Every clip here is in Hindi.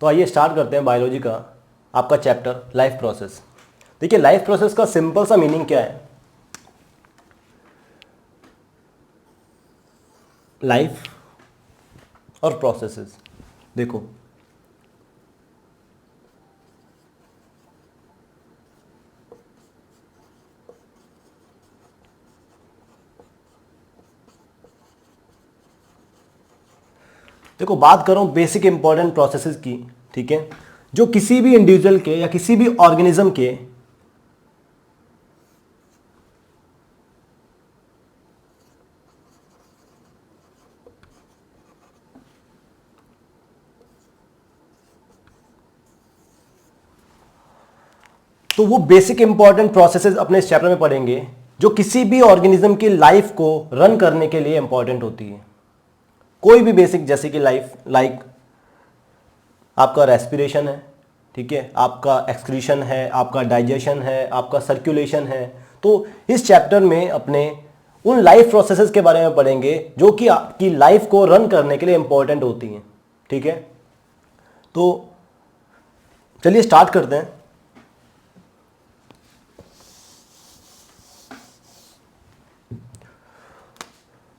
तो आइए स्टार्ट करते हैं बायोलॉजी का आपका चैप्टर लाइफ प्रोसेस। देखिए लाइफ प्रोसेस का सिंपल सा मीनिंग क्या है। लाइफ और प्रोसेसेस, देखो देखो बात कर रहा हूं बेसिक इंपॉर्टेंट प्रोसेसेस की, ठीक है, जो किसी भी इंडिविजुअल के या किसी भी ऑर्गेनिज्म के तो वो बेसिक इंपॉर्टेंट प्रोसेसेस अपने इस चैप्टर में पढ़ेंगे जो किसी भी ऑर्गेनिज्म की लाइफ को रन करने के लिए इंपॉर्टेंट होती है। कोई भी बेसिक, जैसे कि लाइक आपका रेस्पिरेशन है, ठीक है, आपका एक्सक्रीशन है, आपका डाइजेशन है, आपका सर्कुलेशन है। तो इस चैप्टर में अपने उन लाइफ प्रोसेसेस के बारे में पढ़ेंगे जो कि आपकी लाइफ को रन करने के लिए इंपॉर्टेंट होती हैं, ठीक है। तो चलिए स्टार्ट करते हैं।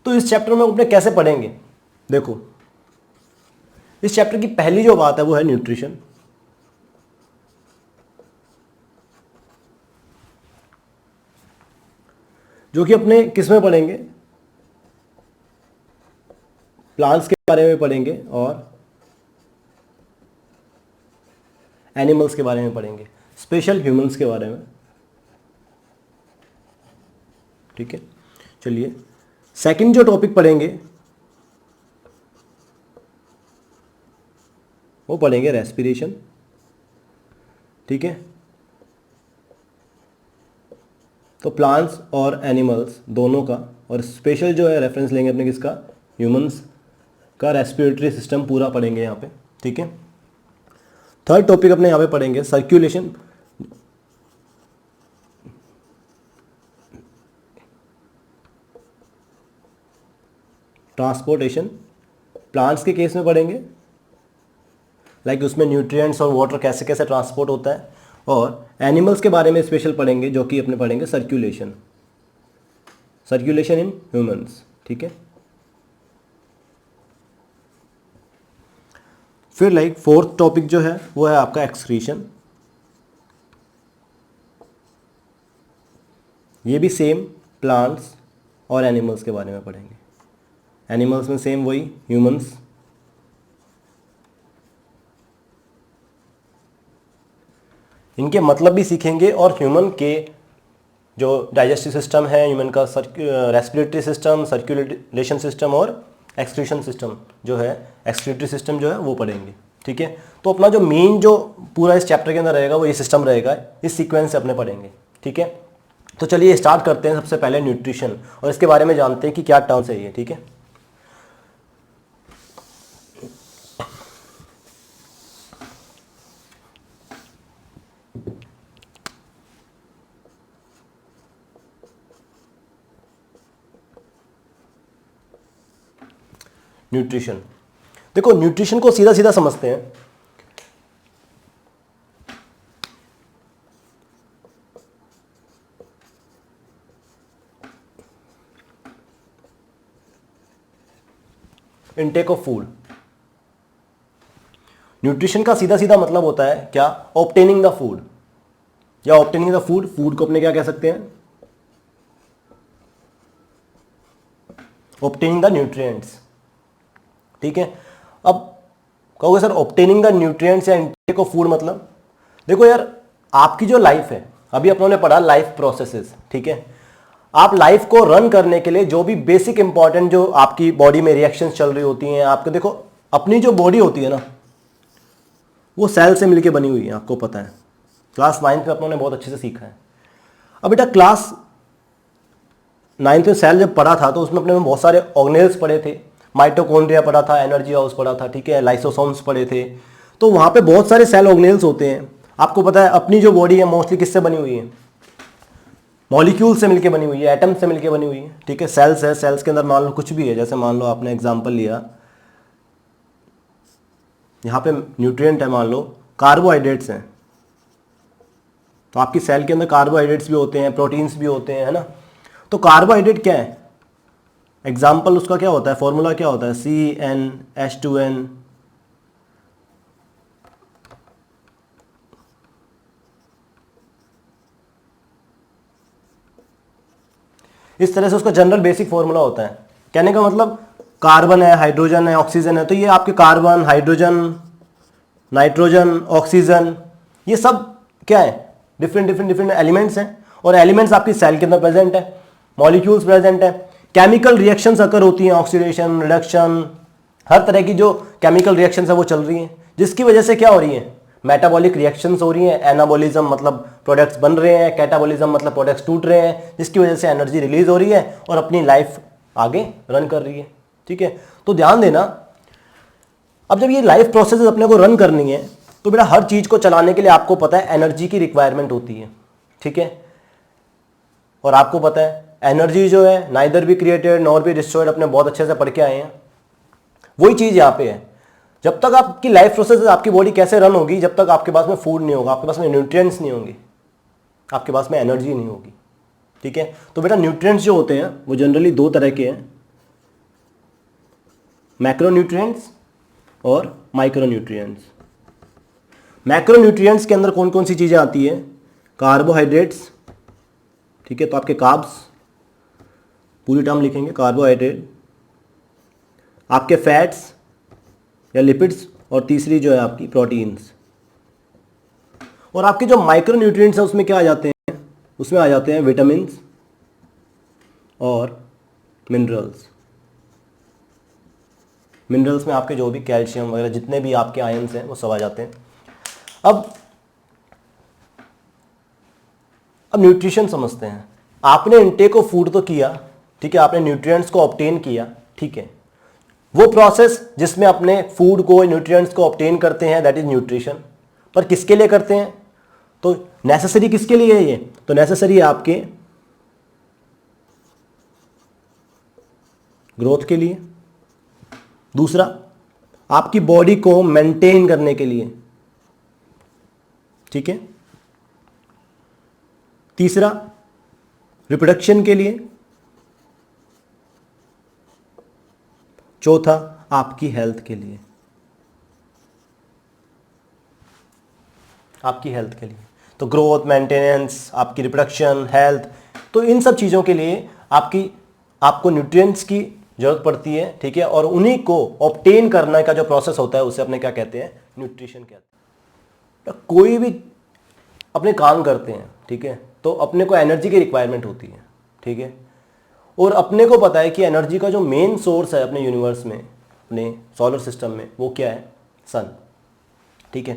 तो इस चैप्टर में अपने कैसे पढ़ेंगे, देखो इस चैप्टर की पहली जो बात है वो है न्यूट्रिशन। जो कि अपने किस में पढ़ेंगे, प्लांट्स के बारे में पढ़ेंगे और एनिमल्स के बारे में पढ़ेंगे, स्पेशल ह्यूमंस के बारे में, ठीक है। चलिए सेकंड जो टॉपिक पढ़ेंगे वो पढ़ेंगे रेस्पिरेशन, ठीक है। तो प्लांट्स और एनिमल्स दोनों का, और स्पेशल जो है रेफरेंस लेंगे अपने किसका, ह्यूमंस का रेस्पिरेटरी सिस्टम पूरा पढ़ेंगे यहाँ पे, ठीक है। थर्ड टॉपिक अपने यहाँ पे पढ़ेंगे सर्कुलेशन, ट्रांसपोर्टेशन। प्लांट्स के केस में पढ़ेंगे लाइक उसमें न्यूट्रिएंट्स और वाटर कैसे कैसे ट्रांसपोर्ट होता है, और एनिमल्स के बारे में स्पेशल पढ़ेंगे जो कि अपने पढ़ेंगे सर्कुलेशन इन ह्यूमंस, ठीक है। फिर लाइक फोर्थ टॉपिक जो है वो है आपका एक्सक्रीशन। ये भी सेम प्लांट्स और एनिमल्स के बारे में पढ़ेंगे। एनिमल्स में सेम वही ह्यूमंस, इनके मतलब भी सीखेंगे, और ह्यूमन के जो डाइजेस्टिव सिस्टम है, ह्यूमन का रेस्पिरेटरी सिस्टम, सर्कुलेशन सिस्टम और एक्सक्रीशन सिस्टम जो है, एक्सक्रीटरी सिस्टम जो है वो पढ़ेंगे, ठीक है। तो अपना जो मेन जो पूरा इस चैप्टर के अंदर रहेगा वो ये सिस्टम रहेगा, इस सीक्वेंस से अपने पढ़ेंगे, ठीक है। तो चलिए स्टार्ट करते हैं सबसे पहले न्यूट्रिशन, और इसके बारे में जानते हैं कि क्या टर्म्स है ये, ठीक है। न्यूट्रिशन, देखो न्यूट्रिशन को सीधा सीधा समझते हैं। इनटेक ऑफ फूड, न्यूट्रिशन का सीधा सीधा मतलब होता है क्या, ऑब्टेनिंग द फूड, या ऑब्टेनिंग द फूड, फूड को अपने क्या कह सकते हैं, ऑब्टेनिंग द न्यूट्रिएंट्स, ठीक है। अब कहोगे सर ऑब्टेनिंग द न्यूट्रिएंट्स या इनटेक ऑफ फूड मतलब, देखो यार आपकी जो लाइफ है, अभी अपनों ने पढ़ा लाइफ प्रोसेसेस, ठीक है। आप लाइफ को रन करने के लिए जो भी बेसिक इंपॉर्टेंट जो आपकी बॉडी में रिएक्शंस चल रही होती हैं, आपको देखो अपनी जो बॉडी होती है ना वो सेल से मिलके बनी हुई है, आपको पता है, क्लास 9 में अपनों ने बहुत अच्छे से सीखा है। अब बेटा क्लास 9 में सेल जब पढ़ा था तो उसमें अपने में बहुत सारे ऑर्गेनेल्स पढ़े थे, माइटोकॉन्ड्रिया पढ़ा था, एनर्जी हाउस पढ़ा था, ठीक है, लाइसोसोम्स पढ़े थे। तो वहाँ पे बहुत सारे सेल ऑर्गेनेल्स होते हैं। आपको पता है अपनी जो बॉडी है मोस्टली किससे बनी हुई है, मॉलिक्यूल से मिलके बनी हुई है, एटम से मिलके बनी हुई है, ठीक है। सेल्स है, सेल्स के अंदर मान लो कुछ भी है, जैसे मान लो आपने एग्जांपल लिया यहाँ पे न्यूट्रिएंट है, मान लो कार्बोहाइड्रेट्स हैं, तो आपकी सेल के अंदर कार्बोहाइड्रेट्स भी होते हैं, प्रोटीन्स भी होते हैं, है ना। तो कार्बोहाइड्रेट क्या है, एग्जाम्पल उसका क्या होता है, फॉर्मूला क्या होता है, CnH2n। इस तरह से उसका जनरल बेसिक फॉर्मूला होता है। कहने का मतलब कार्बन है, हाइड्रोजन है, ऑक्सीजन है, तो ये आपके कार्बन, हाइड्रोजन, नाइट्रोजन, ऑक्सीजन, ये सब क्या है, डिफरेंट एलिमेंट्स हैं, और एलिमेंट्स आपकी सेल के अंदर प्रेजेंट है, मॉलिक्यूल्स प्रेजेंट है, केमिकल रिएक्शंस अकर होती हैं, ऑक्सीडेशन, रिडक्शन, हर तरह की जो केमिकल रिएक्शंस है वो चल रही हैं, जिसकी वजह से क्या हो रही है, मेटाबॉलिक रिएक्शंस हो रही हैं, एनाबॉलिज्म मतलब प्रोडक्ट्स बन रहे हैं, कैटाबॉलिज्म मतलब प्रोडक्ट्स टूट रहे हैं, जिसकी वजह से एनर्जी रिलीज हो रही है और अपनी लाइफ आगे रन कर रही है। ठीक है, तो ध्यान देना, अब जब ये लाइफ प्रोसेस अपने को रन करनी है तो बेटा हर चीज को चलाने के लिए आपको पता है एनर्जी की रिक्वायरमेंट होती है। ठीक है, और आपको पता है एनर्जी जो है neither be created nor be destroyed, अपने बहुत अच्छे से पढ़ के आए हैं। वही चीज यहाँ पे है, जब तक आपकी लाइफ प्रोसेस, आपकी बॉडी कैसे रन होगी, जब तक आपके पास में फूड नहीं होगा, आपके पास में न्यूट्रिएंट्स नहीं होंगे, आपके पास में एनर्जी नहीं होगी। ठीक है, तो बेटा न्यूट्रिएंट्स जो होते हैं वो जनरली दो तरह के हैं, मैक्रोन्यूट्रिएंट्स और माइक्रोन्यूट्रिएंट्स। मैक्रोन्यूट्रिएंट्स के अंदर कौन कौन सी चीज़ें आती है, कार्बोहाइड्रेट्स, ठीक है, तो आपके कार्ब्स, पूरी टर्म लिखेंगे कार्बोहाइड्रेट, आपके फैट्स या लिपिड्स, और तीसरी जो है आपकी प्रोटीन्स। और आपके जो माइक्रोन्यूट्रिएंट्स हैं उसमें क्या आ जाते हैं, उसमें आ जाते हैं विटामिन्स और मिनरल्स। मिनरल्स में आपके जो भी कैल्शियम वगैरह जितने भी आपके आयंस हैं वो सब आ जाते हैं। अब न्यूट्रिशन समझते हैं। आपने इनटेक ऑफ फूड तो किया, ठीक है, आपने न्यूट्रिएंट्स को ऑब्टेन किया, ठीक है, वो प्रोसेस जिसमें अपने फूड को, न्यूट्रिएंट्स को ऑब्टेन करते हैं, दैट इज न्यूट्रिशन। पर किसके लिए करते हैं, तो नेसेसरी किसके लिए है ये, तो नेसेसरी है आपके ग्रोथ के लिए, दूसरा आपकी बॉडी को मेंटेन करने के लिए, ठीक है, तीसरा रिप्रोडक्शन के लिए, चौथा आपकी हेल्थ के लिए, आपकी हेल्थ के लिए। तो ग्रोथ, मेंटेनेंस, आपकी रिप्रोडक्शन, हेल्थ, तो इन सब चीज़ों के लिए आपको न्यूट्रिएंट्स की जरूरत पड़ती है। ठीक है, और उन्हीं को ऑब्टेन करने का जो प्रोसेस होता है उसे अपने क्या कहते हैं, न्यूट्रिशन कहते हैं। तो कोई भी अपने काम करते हैं, ठीक है, तो अपने को एनर्जी की रिक्वायरमेंट होती है। ठीक है, और अपने को पता है कि एनर्जी का जो मेन सोर्स है अपने यूनिवर्स में, अपने सोलर सिस्टम में, वो क्या है, सन। ठीक है,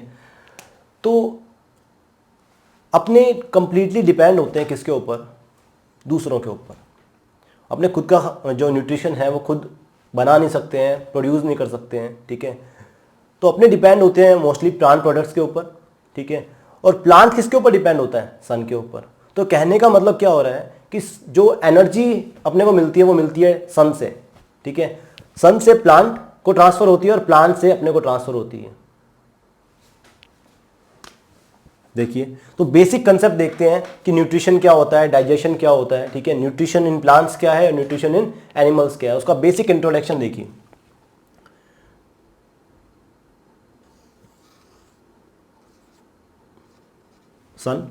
तो अपने कंप्लीटली डिपेंड होते हैं किसके ऊपर, दूसरों के ऊपर। अपने खुद का जो न्यूट्रिशन है वो खुद बना नहीं सकते हैं, प्रोड्यूस नहीं कर सकते हैं। ठीक है, तो अपने डिपेंड होते हैं मोस्टली प्लांट प्रोडक्ट्स के ऊपर। ठीक है, और प्लांट किसके ऊपर डिपेंड होता है, सन के ऊपर। तो कहने का मतलब क्या हो रहा है कि जो एनर्जी अपने को मिलती है वो मिलती है सन से। ठीक है, सन से प्लांट को ट्रांसफर होती है और प्लांट से अपने को ट्रांसफर होती है। देखिए, तो बेसिक कंसेप्ट देखते हैं कि न्यूट्रिशन क्या होता है, डाइजेशन क्या होता है। ठीक है, न्यूट्रिशन इन प्लांट्स क्या है और न्यूट्रिशन इन एनिमल्स क्या है, उसका बेसिक इंट्रोडक्शन देखिए। सन,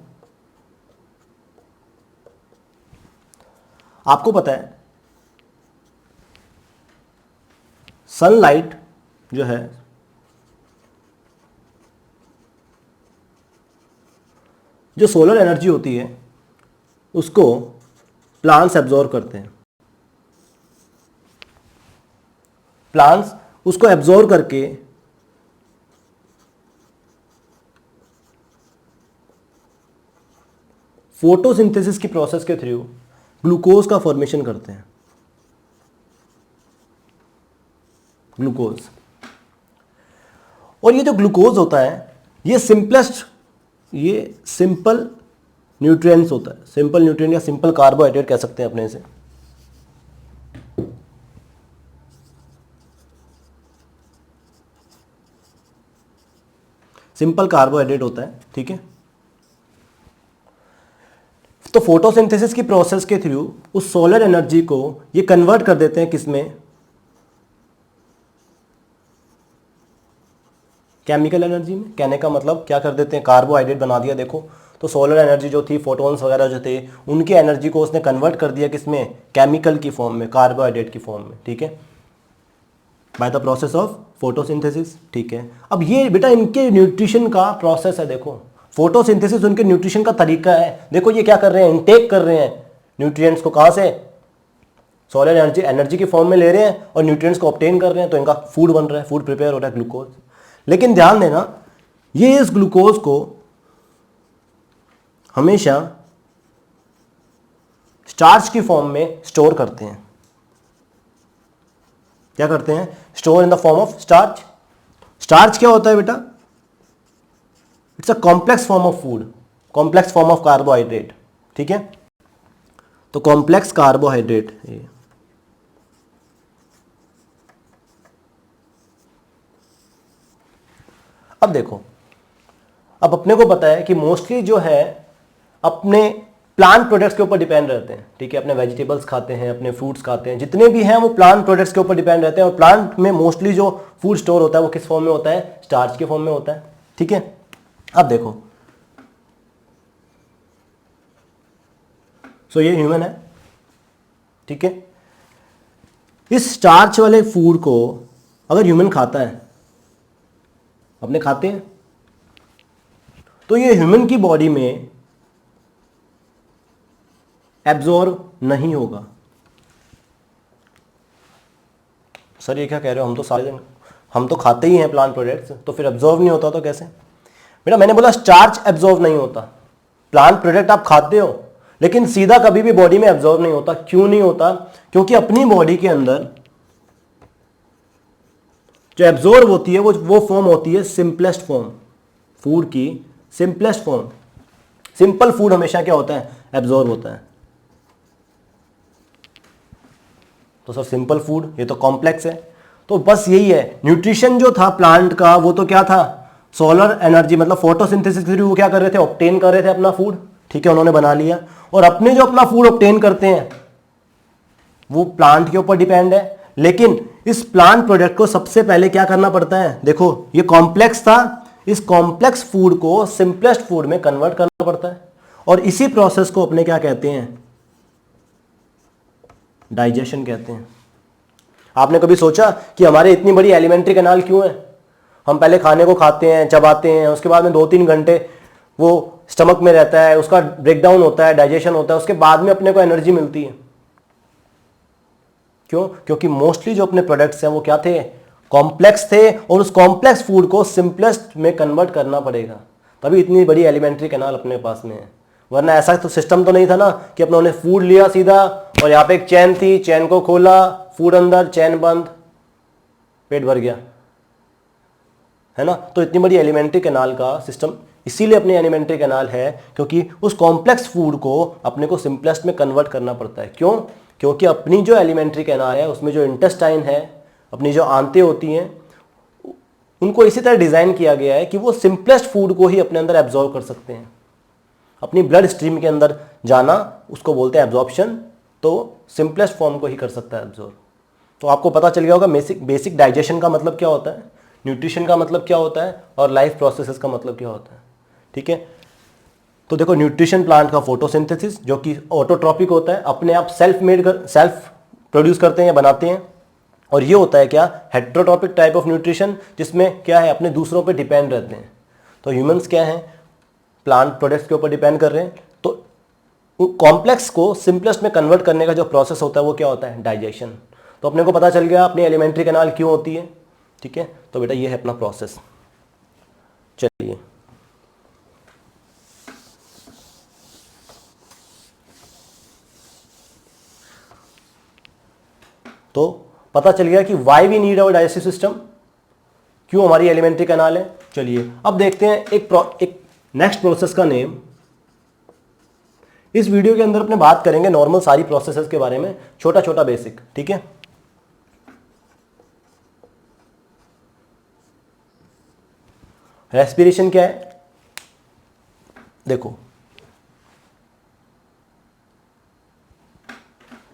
आपको पता है सनलाइट जो है जो सोलर एनर्जी होती है उसको प्लांट्स एब्जॉर्ब करते हैं। प्लांट्स उसको एब्जॉर्ब करके फोटोसिंथेसिस की प्रोसेस के थ्रू ग्लूकोज का फॉर्मेशन करते हैं। ग्लूकोज, और ये जो ग्लूकोज होता है ये सिंपल न्यूट्रिएंट्स होता है, सिंपल न्यूट्रिएंट या सिंपल कार्बोहाइड्रेट कह सकते हैं अपने से। सिंपल कार्बोहाइड्रेट होता है, ठीक है। तो फोटोसिंथेसिस की प्रोसेस के थ्रू उस सोलर एनर्जी को ये कन्वर्ट कर देते हैं किसमें, केमिकल एनर्जी में। कहने का मतलब क्या कर देते हैं, कार्बोहाइड्रेट बना दिया। देखो तो सोलर एनर्जी जो थी, फोटोन्स वगैरह जो थे, उनकी एनर्जी को उसने कन्वर्ट कर दिया किसमें, केमिकल की फॉर्म में, कार्बोहाइड्रेट की फॉर्म में, ठीक है, by the process of photosynthesis, ठीक है। अब ये बेटा इनके न्यूट्रिशन का प्रोसेस है। देखो फोटोसिंथेसिस उनके न्यूट्रिशन का तरीका है। देखो ये क्या कर रहे हैं, इनटेक कर रहे हैं न्यूट्रिएंट्स को, कहाँ से, सोलर एनर्जी की फॉर्म में ले रहे हैं और न्यूट्रिएंट्स को ऑब्टेन कर रहे हैं, तो इनका फूड बन रहा है, फूड प्रिपेयर हो रहा है, ग्लूकोज। लेकिन ध्यान देना, ये इस ग्लूकोज को हमेशा स्टार्च की फॉर्म में स्टोर करते हैं। क्या करते हैं, store in the form of starch. Starch क्या होता है बेटा, it's a complex form of food, complex form of carbohydrate, ठीक है। तो कॉम्प्लेक्स कार्बोहाइड्रेट, अब देखो, अब अपने को पता है कि मोस्टली जो है अपने प्लांट प्रोडक्ट्स के ऊपर डिपेंड रहते हैं, ठीक है। अपने वेजिटेबल्स खाते हैं, अपने फ्रूट्स खाते हैं, जितने भी हैं वो प्लांट प्रोडक्ट्स के ऊपर डिपेंड रहते हैं। और प्लांट में मोस्टली जो फूड स्टोर होता है वो किस फॉर्म में होता है, स्टार्च के फॉर्म में होता है, ठीक है। अब देखो, सो ये ह्यूमन है, ठीक है। इस स्टार्च वाले फूड को अगर ह्यूमन खाता है, अपने खाते हैं, तो ये ह्यूमन की बॉडी में एब्जॉर्ब नहीं होगा। सर ये क्या कह रहे हो, हम तो सारे दिन हम तो खाते ही हैं प्लांट प्रोडक्ट्स, तो फिर एब्जॉर्ब नहीं होता तो कैसे। बेटा मैंने बोला स्टार्च एब्जॉर्ब नहीं होता। प्लांट प्रोडक्ट आप खाते हो लेकिन सीधा कभी भी बॉडी में एब्जॉर्ब नहीं होता। क्यों नहीं होता, क्योंकि अपनी बॉडी के अंदर जो एब्जॉर्ब होती है वो फॉर्म होती है सिंपलेस्ट फॉर्म, फूड की सिंपलेस्ट फॉर्म। सिंपल फूड हमेशा क्या होता है, एब्जॉर्ब होता है। तो सर सिंपल फूड, ये तो कॉम्प्लेक्स है। तो बस यही है, न्यूट्रिशन जो था प्लांट का वो तो क्या था, सोलर एनर्जी, मतलब फोटोसिंथेसिस के थ्रू वो क्या कर रहे थे, ऑब्टेन कर रहे थे अपना फूड, ठीक है, उन्होंने बना लिया। और अपने जो अपना फूड ऑब्टेन करते हैं वो प्लांट के ऊपर डिपेंड है। लेकिन इस प्लांट प्रोडक्ट को सबसे पहले क्या करना पड़ता है, देखो ये कॉम्प्लेक्स था, इस कॉम्प्लेक्स फूड को सिंपलेस्ट फूड में कन्वर्ट करना पड़ता है। और इसी प्रोसेस को अपने क्या कहते हैं, डाइजेशन कहते हैं। आपने कभी सोचा कि हमारे इतनी बड़ी एलिमेंट्री कैनाल क्यों है? हम पहले खाने को खाते हैं, चबाते हैं, उसके बाद में 2-3 घंटे वो स्टमक में रहता है, उसका ब्रेकडाउन होता है, डाइजेशन होता है, उसके बाद में अपने को एनर्जी मिलती है। क्यों? क्योंकि मोस्टली जो अपने प्रोडक्ट्स हैं वो क्या थे, कॉम्प्लेक्स थे, और उस कॉम्प्लेक्स फूड को सिंपलेस्ट में कन्वर्ट करना पड़ेगा, तभी इतनी बड़ी एलिमेंट्री कैनाल अपने पास में है। वरना ऐसा तो सिस्टम तो नहीं था ना कि अपनों ने फूड लिया सीधा और यहाँ पे एक चैन थी, चैन को खोला, फूड अंदर, चैन बंद, पेट भर गया, है ना। तो इतनी बड़ी एलिमेंट्री कैनाल का सिस्टम इसीलिए अपनी एलिमेंट्री कैनाल है, क्योंकि उस कॉम्प्लेक्स फूड को अपने को सिंपलेस्ट में कन्वर्ट करना पड़ता है। क्यों? क्योंकि अपनी जो एलिमेंट्री कैनाल है उसमें जो इंटेस्टाइन है, अपनी जो आंतें होती हैं, उनको इसी तरह डिज़ाइन किया गया है कि वो सिंपलेस्ट फूड को ही अपने अंदर एब्जॉर्व कर सकते हैं। अपनी ब्लड स्ट्रीम के अंदर जाना उसको बोलते हैं एब्जॉर्प्शन, तो सिंपलेस्ट फॉर्म को ही कर सकता है एब्जॉर्व। तो आपको पता चल गया होगा बेसिक डाइजेशन का मतलब क्या होता है, न्यूट्रिशन का मतलब क्या होता है, और लाइफ प्रोसेसेस का मतलब क्या होता है, ठीक है। तो देखो, न्यूट्रिशन प्लांट का फोटोसिंथेसिस जो कि ऑटोट्रॉपिक होता है, अपने आप सेल्फ प्रोड्यूस करते हैं या बनाते हैं। और ये होता है क्या, हेट्रोट्रॉपिक टाइप ऑफ न्यूट्रिशन, जिसमें क्या है, अपने दूसरों पे डिपेंड रहते हैं। तो ह्यूमंस क्या हैं, प्लांट प्रोडक्ट्स के ऊपर डिपेंड कर रहे हैं। तो कॉम्प्लेक्स को सिंपलेस्ट में कन्वर्ट करने का जो प्रोसेस होता है वो क्या होता है, डाइजेशन। तो अपने को पता चल गया अपनी एलिमेंट्री कैनाल क्यों होती है, ठीक है। तो बेटा ये है अपना प्रोसेस। चलिए, तो पता चल गया कि why we need our digestive system, क्यों हमारी एलिमेंट्री कैनाल है। चलिए अब देखते हैं एक नेक्स्ट प्रोसेस का नेम। इस वीडियो के अंदर अपने बात करेंगे नॉर्मल सारी प्रोसेसेस के बारे में, छोटा छोटा बेसिक, ठीक है। रेस्पिरेशन क्या है, देखो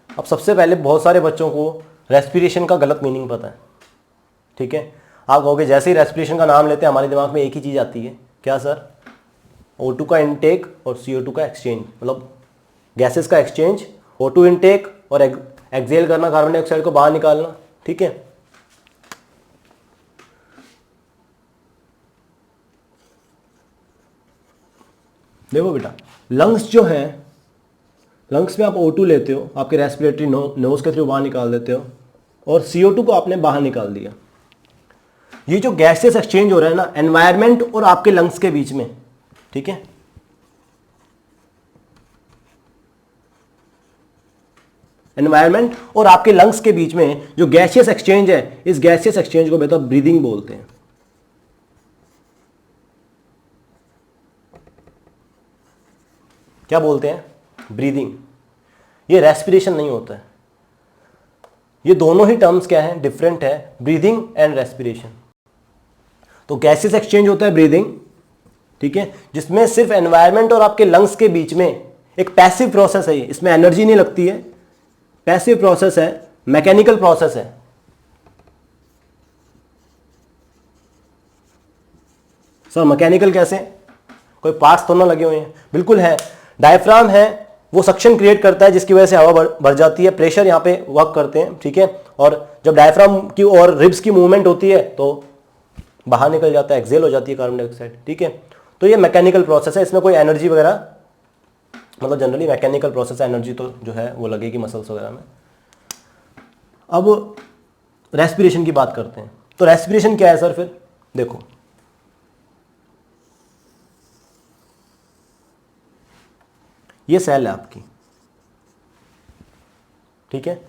अब सबसे पहले बहुत सारे बच्चों को रेस्पिरेशन का गलत मीनिंग पता है, ठीक है। आप कहोगे जैसे ही रेस्पिरेशन का नाम लेते हैं हमारे दिमाग में एक ही चीज़ आती है, क्या सर, O2 का इनटेक और CO2 का एक्सचेंज, मतलब गैसेस का एक्सचेंज, O2 इनटेक और एक्सहेल करना, कार्बन डाइऑक्साइड को बाहर निकालना, ठीक है। देखो बेटा, लंग्स जो है, लंग्स में आप O2 लेते हो, आपके रेस्पिरेटरी नोज के थ्रू बाहर निकाल देते हो, और CO2 को आपने बाहर निकाल दिया। ये जो गैसेस एक्सचेंज हो रहा है ना एनवायरमेंट और आपके लंग्स के बीच में, ठीक है, एनवायरमेंट और आपके लंग्स के बीच में जो गैसियस एक्सचेंज है, इस गैसियस एक्सचेंज को बेटा ब्रीदिंग बोलते हैं। क्या बोलते हैं, ब्रीदिंग। ये रेस्पिरेशन नहीं होता है, ये दोनों ही टर्म्स क्या है, डिफरेंट है, ब्रीदिंग एंड रेस्पिरेशन। तो गैसेस एक्सचेंज होता है ब्रीदिंग, ठीक है, जिसमें सिर्फ एनवायरमेंट और आपके लंग्स के बीच में एक पैसिव प्रोसेस है, इसमें एनर्जी नहीं लगती है, पैसिव प्रोसेस है, मैकेनिकल प्रोसेस है। सर मैकेनिकल कैसे, कोई पार्ट्स तो ना लगे हुए हैं, बिल्कुल है। डायफ्राम है, वो सक्शन क्रिएट करता है जिसकी वजह से हवा बढ़ जाती है, प्रेशर यहाँ पे वर्क करते हैं, ठीक है। और जब डायफ्राम की और रिब्स की मूवमेंट होती है तो बाहर निकल जाता है, एक्सहेल हो जाती है कार्बन डाइऑक्साइड, ठीक है। तो ये मैकेनिकल प्रोसेस है, इसमें कोई एनर्जी वगैरह, मतलब जनरली मैकेनिकल प्रोसेस है, एनर्जी तो जो है वो लगेगी मसल्स वगैरह में। अब रेस्पिरेशन की बात करते हैं, तो रेस्पिरेशन क्या है सर, फिर देखो ये सेल है आपकी, ठीक है।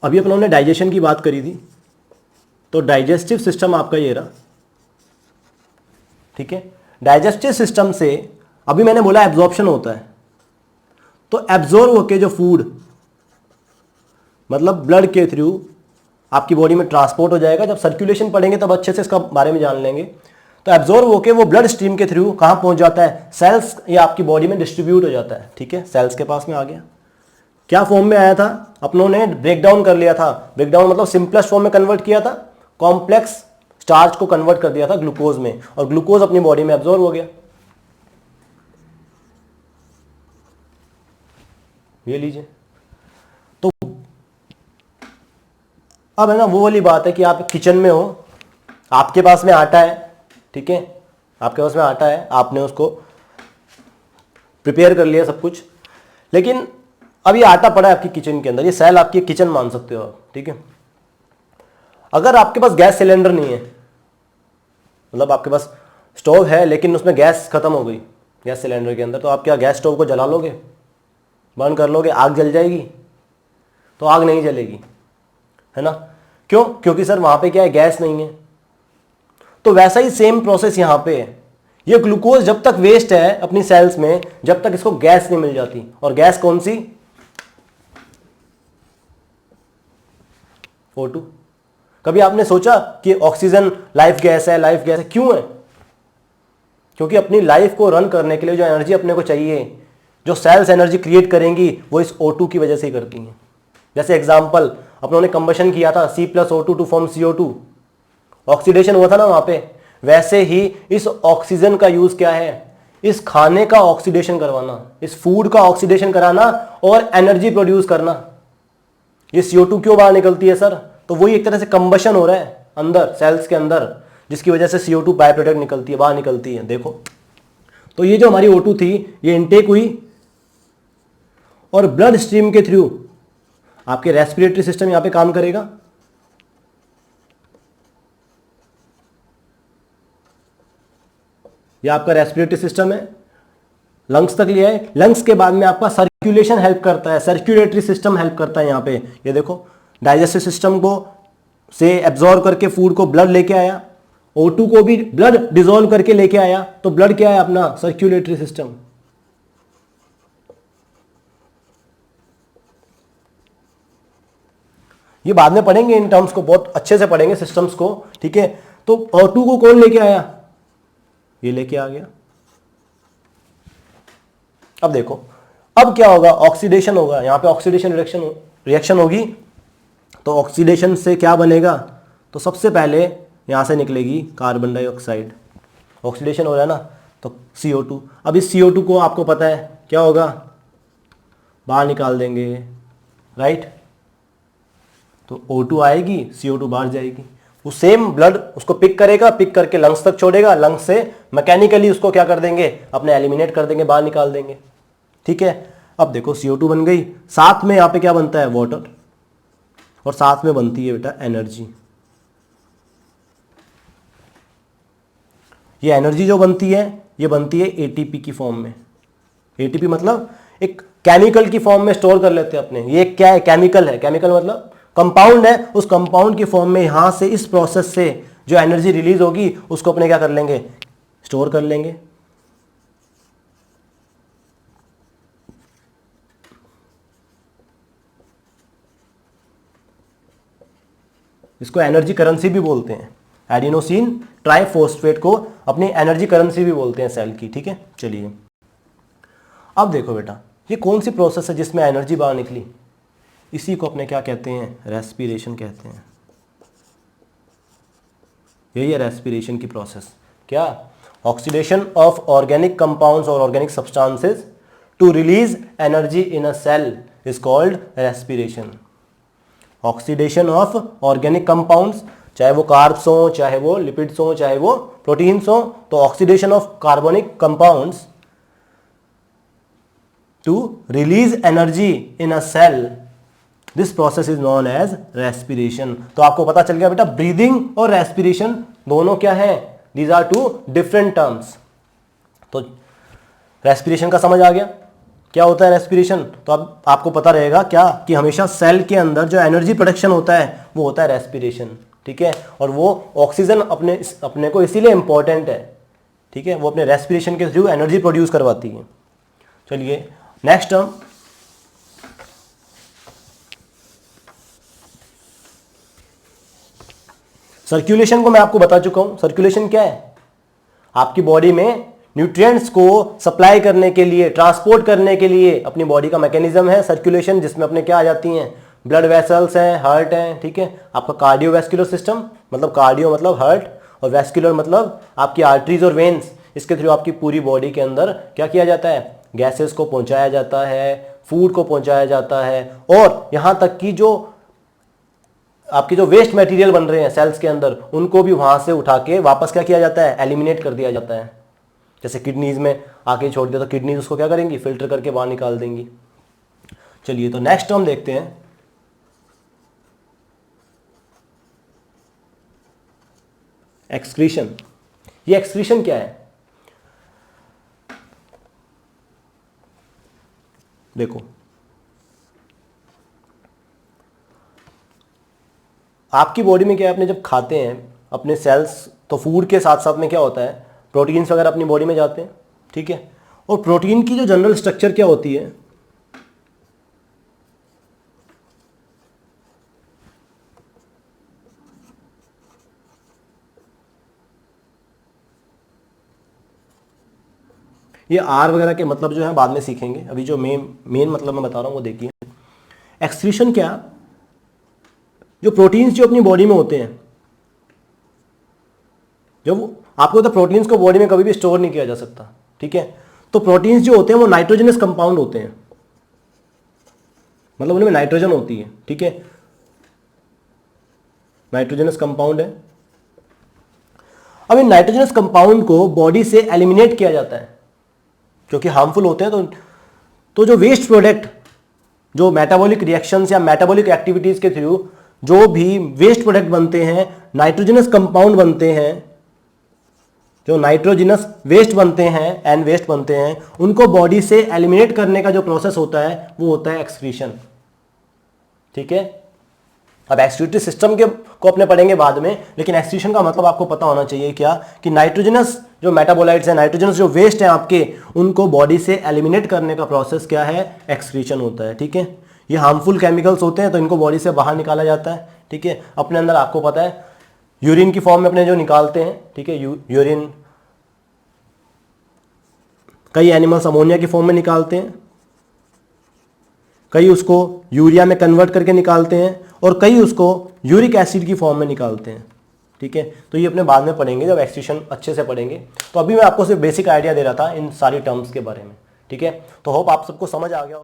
अभी अपन ने डाइजेशन की बात करी थी, तो डाइजेस्टिव सिस्टम आपका ये रहा, ठीक है। डाइजेस्टिव सिस्टम से अभी मैंने बोला एब्जॉर्प्शन होता है, तो एब्जॉर्ब होके जो फूड मतलब ब्लड के थ्रू आपकी बॉडी में ट्रांसपोर्ट हो जाएगा। जब सर्कुलेशन पढ़ेंगे तब अच्छे से इसका बारे में जान लेंगे। तो एब्जॉर्ब होके वो ब्लड स्ट्रीम के थ्रू कहाँ पहुंच जाता है, सेल्स या आपकी बॉडी में डिस्ट्रीब्यूट हो जाता है, ठीक है। सेल्स के पास में आ गया, क्या फॉर्म में आया था, अपनों ने ब्रेक डाउन कर लिया था, ब्रेक डाउन मतलब सिंपलेस्ट फॉर्म में कन्वर्ट किया था, कॉम्प्लेक्स स्टार्च को कन्वर्ट कर दिया था ग्लूकोज में, और ग्लूकोज अपनी बॉडी में एब्जॉर्ब हो गया। ये लीजिए, तो अब है ना वो वाली बात है कि आप किचन में हो, आपके पास में आटा है, ठीक है, आपके पास में आटा है, आपने उसको प्रिपेयर कर लिया सब कुछ, लेकिन अब ये आटा पड़ा है आपकी किचन के अंदर, ये सेल आपकी किचन मान सकते हो आप, ठीक है। अगर आपके पास गैस सिलेंडर नहीं है, मतलब आपके पास स्टोव है लेकिन उसमें गैस खत्म हो गई गैस सिलेंडर के अंदर, तो आप क्या गैस स्टोव को जला लोगे, बंद कर लोगे, आग जल जाएगी? तो आग नहीं जलेगी, है ना। क्यों? क्योंकि सर वहां पे क्या है, गैस नहीं है। तो वैसा ही सेम प्रोसेस यहां पे है। ये ग्लूकोज जब तक वेस्ट है अपनी सेल्स में, जब तक इसको गैस नहीं मिल जाती, और गैस कौन सी, O2। कभी आपने सोचा कि ऑक्सीजन लाइफ गैस है, लाइफ गैस है, क्यों है? क्योंकि अपनी लाइफ को रन करने के लिए जो एनर्जी अपने को चाहिए, जो सेल्स एनर्जी क्रिएट करेंगी, वो इस O2 की वजह से ही करती हैं। जैसे एग्जांपल, अपनों ने कंबशन किया था C+O2 to form CO2, oxidation हुआ था ना वहां पे। वैसे ही इस ऑक्सीजन का यूज क्या है, इस खाने का ऑक्सीडेशन करवाना, इस फूड का ऑक्सीडेशन कराना और एनर्जी प्रोड्यूस करना। ये CO2 क्यों बाहर निकलती है सर? तो वही एक तरह से कंबशन हो रहा है अंदर सेल्स के अंदर, जिसकी वजह से CO2 बाय प्रोडक्ट निकलती है, बाहर निकलती है। देखो, तो ये जो हमारी O2 थी, ये इनटेक हुई और ब्लड स्ट्रीम के थ्रू आपके रेस्पिरेटरी सिस्टम यहां पे काम करेगा। ये आपका रेस्पिरेटरी सिस्टम है, लंग्स तक लिया है। लंग्स के बाद में आपका सर्कुलेशन हेल्प करता है, सर्कुलेटरी सिस्टम हेल्प करता है। यहां पे ये देखो, डाइजेस्टिव सिस्टम को से एब्जॉर्ब करके फूड को ब्लड लेके आया, O2 को भी ब्लड डिसॉल्व करके लेके आया। तो ब्लड क्या है अपना, सर्कुलेटरी सिस्टम। ये बाद में पढ़ेंगे, इन टर्म्स को बहुत अच्छे से पढ़ेंगे, सिस्टम्स को, ठीक है। तो O2 को कौन लेके आया, ये लेके आ गया। अब देखो अब क्या होगा, ऑक्सीडेशन होगा, यहां पे ऑक्सीडेशन रिएक्शन होगी। तो ऑक्सीडेशन से क्या बनेगा, तो सबसे पहले यहां से निकलेगी कार्बन डाइऑक्साइड, ऑक्सीडेशन हो रहा है ना, तो CO2। अब इस CO2 को आपको पता है क्या होगा, बाहर निकाल देंगे, राइट। तो O2 आएगी, CO2 बाहर जाएगी। वो सेम ब्लड उसको पिक करेगा, पिक करके लंग्स तक छोड़ेगा, लंग्स से मैकेनिकली उसको क्या कर देंगे, अपने एलिमिनेट कर देंगे, बाहर निकाल देंगे, ठीक है। अब देखो CO2 बन गई, साथ में यहां पे क्या बनता है, वाटर, और साथ में बनती है बेटा एनर्जी। ये एनर्जी जो बनती है, ये बनती है ATP की फॉर्म में। ATP मतलब एक केमिकल की फॉर्म में स्टोर कर लेते हैं अपने। ये क्या है, केमिकल है, केमिकल मतलब कंपाउंड है, उस कंपाउंड की फॉर्म में यहां से इस प्रोसेस से जो एनर्जी रिलीज होगी उसको अपने क्या कर लेंगे, स्टोर कर लेंगे। इसको एनर्जी करेंसी भी बोलते हैं, एडिनोसिन ट्राइफॉस्फेट को अपनी एनर्जी करेंसी भी बोलते हैं सेल की, ठीक है। चलिए अब देखो बेटा, ये कौन सी प्रोसेस है जिसमें एनर्जी बाहर निकली, इसी को अपने क्या कहते हैं, रेस्पिरेशन कहते हैं। यही है रेस्पिरेशन की प्रोसेस, क्या, ऑक्सीडेशन ऑफ ऑर्गेनिक कंपाउंड्स और organic substances to release energy in a cell is called respiration. Oxidation of organic compounds, चाहे वो कार्ब्स हो, चाहे वो लिपिड्स हो, चाहे वो प्रोटीन्स हो, तो oxidation of carbonic compounds to release energy in a cell, this process is known as respiration. तो आपको पता चल गया बेटा, ब्रीदिंग और रेस्पिरेशन दोनों क्या है, these are two different terms. तो रेस्पिरेशन का समझ आ गया क्या होता है रेस्पिरेशन। तो अब आपको पता रहेगा क्या, कि हमेशा सेल के अंदर जो एनर्जी प्रोडक्शन होता है वो होता है रेस्पिरेशन, ठीक है। और वो ऑक्सीजन अपने को इसीलिए इंपॉर्टेंट है, ठीक है, वो अपने रेस्पिरेशन के थ्रू एनर्जी प्रोड्यूस करवाती है। चलिए नेक्स्ट टर्म, सर्कुलेशन को मैं आपको बता चुका हूं। सर्कुलेशन क्या है, आपकी बॉडी में न्यूट्रिएंट्स को सप्लाई करने के लिए, ट्रांसपोर्ट करने के लिए अपनी बॉडी का मैकेनिज्म है सर्कुलेशन, जिसमें अपने क्या आ जाती हैं, ब्लड वेसल्स हैं, हार्ट है, ठीक है। आपका कार्डियोवैस्कुलर सिस्टम, मतलब कार्डियो मतलब हार्ट, और वैस्कुलर मतलब आपकी आर्टरीज और वेन्स, इसके थ्रू आपकी पूरी बॉडी के अंदर क्या किया जाता है, गैसेस को पहुंचाया जाता है, फूड को पहुंचाया जाता है, और यहां तक कि जो आपके जो वेस्ट मटेरियल बन रहे हैं सेल्स के अंदर, उनको भी वहां से उठा के वापस क्या किया जाता है, एलिमिनेट कर दिया जाता है। जैसे किडनीज में आके छोड़ दिया तो किडनीज उसको क्या करेंगी, फिल्टर करके बाहर निकाल देंगी। चलिए तो नेक्स्ट टर्म देखते हैं, एक्सक्रीशन। ये एक्सक्रीशन क्या है, देखो आपकी बॉडी में क्या है, अपने जब खाते हैं अपने सेल्स, तो फूड के साथ साथ में क्या होता है, प्रोटीन्स वगैरह अपनी बॉडी में जाते हैं, ठीक है। और प्रोटीन की जो जनरल स्ट्रक्चर क्या होती है, ये आर वगैरह के मतलब जो है बाद में सीखेंगे, अभी जो मेन मतलब मैं बता रहा हूं वो देखिए। एक्सक्रीशन क्या, जो प्रोटीन्स जो अपनी बॉडी में होते हैं, जब आपको तो प्रोटीन्स को बॉडी में कभी भी स्टोर नहीं किया जा सकता, ठीक है। तो प्रोटीन्स जो होते हैं वो नाइट्रोजनस कंपाउंड होते हैं, मतलब उनमें नाइट्रोजन होती है, ठीक है, नाइट्रोजनस कंपाउंड है। अब इन नाइट्रोजनस कंपाउंड को बॉडी से एलिमिनेट किया जाता है क्योंकि हार्मफुल होते हैं। तो जो वेस्ट प्रोडक्ट, जो मेटाबॉलिक रिएक्शंस या मेटाबॉलिक एक्टिविटीज के थ्रू जो भी वेस्ट प्रोडक्ट बनते हैं, नाइट्रोजनस कंपाउंड बनते हैं, जो नाइट्रोजनस वेस्ट बनते हैं, एन वेस्ट बनते हैं, उनको बॉडी से एलिमिनेट करने का जो प्रोसेस होता है वो होता है एक्सक्रीशन, ठीक है। अब एक्सक्रीटरी सिस्टम के को अपने पढ़ेंगे बाद में, लेकिन एक्सक्रीशन का मतलब आपको पता होना चाहिए क्या, कि नाइट्रोजनस जो मेटाबोलाइट्स हैं, नाइट्रोजनस जो वेस्ट हैं आपके, उनको बॉडी से एलिमिनेट करने का प्रोसेस क्या है, एक्सक्रीशन होता है, ठीक है। ये हार्मफुल केमिकल्स होते हैं तो इनको बॉडी से बाहर निकाला जाता है, ठीक है। अपने अंदर आपको पता है यूरिन की फॉर्म में अपने जो निकालते हैं, ठीक है, यूरिन कई एनिमल्स अमोनिया की फॉर्म में निकालते हैं, कई उसको यूरिया में कन्वर्ट करके निकालते हैं और कई उसको यूरिक एसिड की फॉर्म में निकालते हैं, ठीक है। तो ये अपने बाद में पढ़ेंगे जब एक्सक्रीशन अच्छे से पढ़ेंगे। तो अभी मैं आपको सिर्फ बेसिक आइडिया दे रहा था इन सारी टर्म्स के बारे में, ठीक है। तो होप आप सबको समझ आ गया हो।